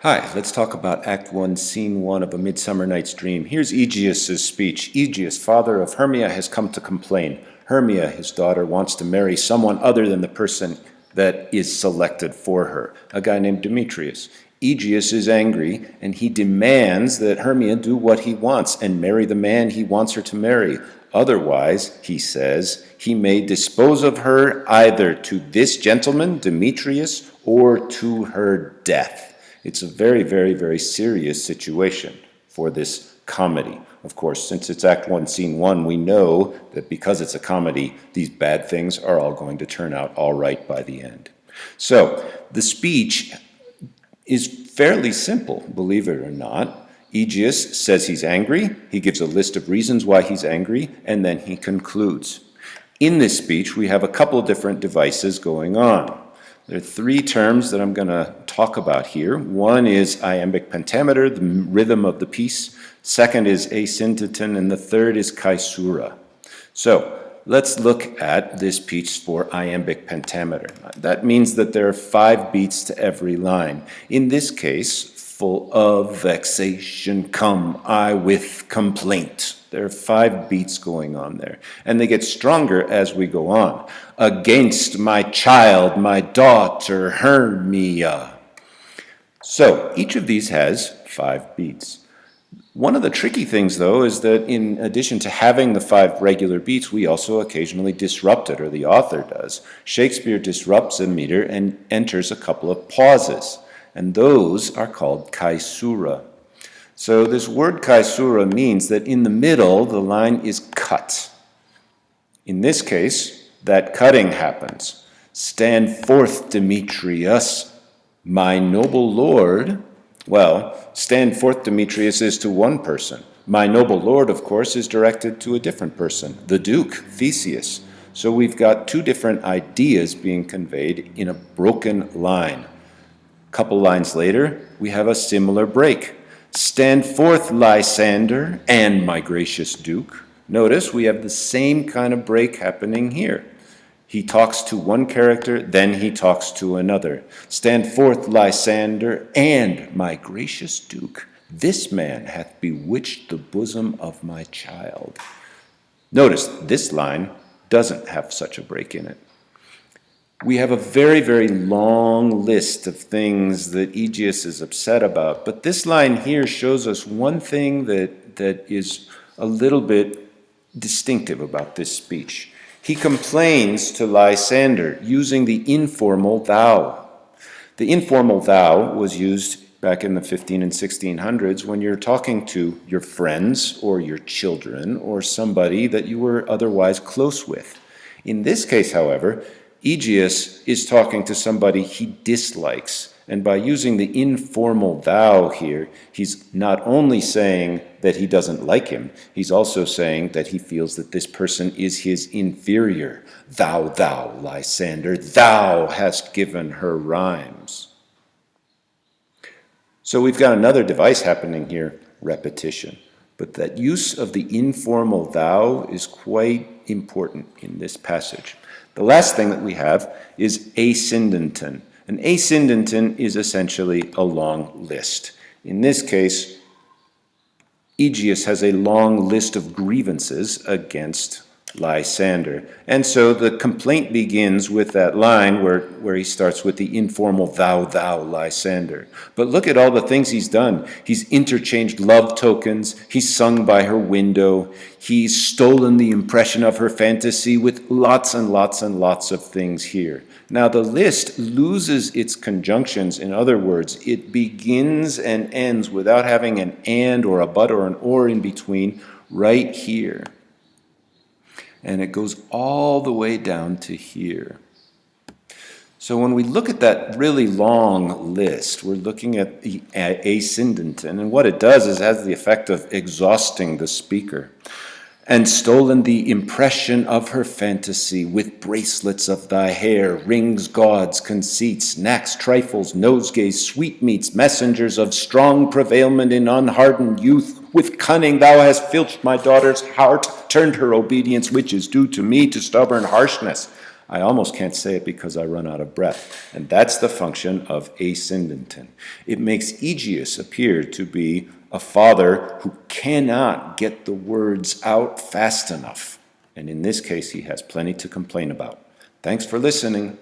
Hi, let's talk about Act 1, Scene 1 of A Midsummer Night's Dream. Here's Egeus' speech. Egeus, father of Hermia, has come to complain. Hermia, his daughter, wants to marry someone other than the person that is selected for her, a guy named Demetrius. Egeus is angry, and he demands that Hermia do what he wants and marry the man he wants her to marry. Otherwise, he says, he may dispose of her either to this gentleman, Demetrius, or to her death. It's a very, very, very serious situation for this comedy. Of course, since it's Act 1, Scene 1, we know that because it's a comedy, these bad things are all going to turn out all right by the end. So, the speech is fairly simple, believe it or not. Egeus says he's angry, he gives a list of reasons why he's angry, and then he concludes. In this speech, we have a couple different devices going on. There are three terms that I'm going to talk about here. One is iambic pentameter, the rhythm of the piece. Second is asyndeton, and the third is caesura. So let's look at this piece for iambic pentameter. That means that there are 5 beats to every line. In this case, full of vexation come I with complaint. There are 5 beats going on there, and they get stronger as we go on. Against my child, my daughter, Hermia. So each of these has 5 beats. One of the tricky things, though, is that in addition to having the 5 regular beats, we also occasionally disrupt it, or the author does. Shakespeare disrupts a meter and enters a couple of pauses, and those are called caesura. So this word caesura means that in the middle, the line is cut. In this case, that cutting happens. Stand forth, Demetrius, my noble lord. Well, stand forth, Demetrius is to one person. My noble lord, of course, is directed to a different person, the Duke, Theseus. So we've got 2 different ideas being conveyed in a broken line. A couple lines later, we have a similar break. Stand forth, Lysander, and my gracious Duke. Notice we have the same kind of break happening here. He talks to one character, then he talks to another. Stand forth, Lysander, and my gracious Duke. This man hath bewitched the bosom of my child. Notice this line doesn't have such a break in it. We have a very, very long list of things that Egeus is upset about, but this line here shows us one thing that is a little bit distinctive about this speech. He complains to Lysander using the informal thou. The informal thou was used back in the 15 and 1600s when you're talking to your friends or your children or somebody that you were otherwise close with. In this case, however, Egeus is talking to somebody he dislikes, and by using the informal thou here, he's not only saying that he doesn't like him, he's also saying that he feels that this person is his inferior. Thou, Lysander, thou hast given her rhymes. So we've got another device happening here, repetition. But that use of the informal thou is quite important in this passage. The last thing that we have is asyndeton. An asyndeton is essentially a long list. In this case, Egeus has a long list of grievances against Lysander. And so the complaint begins with that line where he starts with the informal thou, Lysander. But look at all the things he's done. He's interchanged love tokens. He's sung by her window. He's stolen the impression of her fantasy with lots and lots and lots of things here. Now the list loses its conjunctions. In other words, it begins and ends without having an and or a but or an or in between right here. And it goes all the way down to here. So when we look at that really long list, we're looking at the asyndeton, and what it does is it has the effect of exhausting the speaker. And stolen the impression of her fantasy with bracelets of thy hair, rings, gauds, conceits, knacks, trifles, nosegays, sweetmeats, messengers of strong prevailment in unhardened youth. With cunning thou hast filched my daughter's heart, turned her obedience, which is due to me, to stubborn harshness. I almost can't say it because I run out of breath. And that's the function of ascendanton. It makes Egeus appear to be a father who cannot get the words out fast enough. And in this case, he has plenty to complain about. Thanks for listening.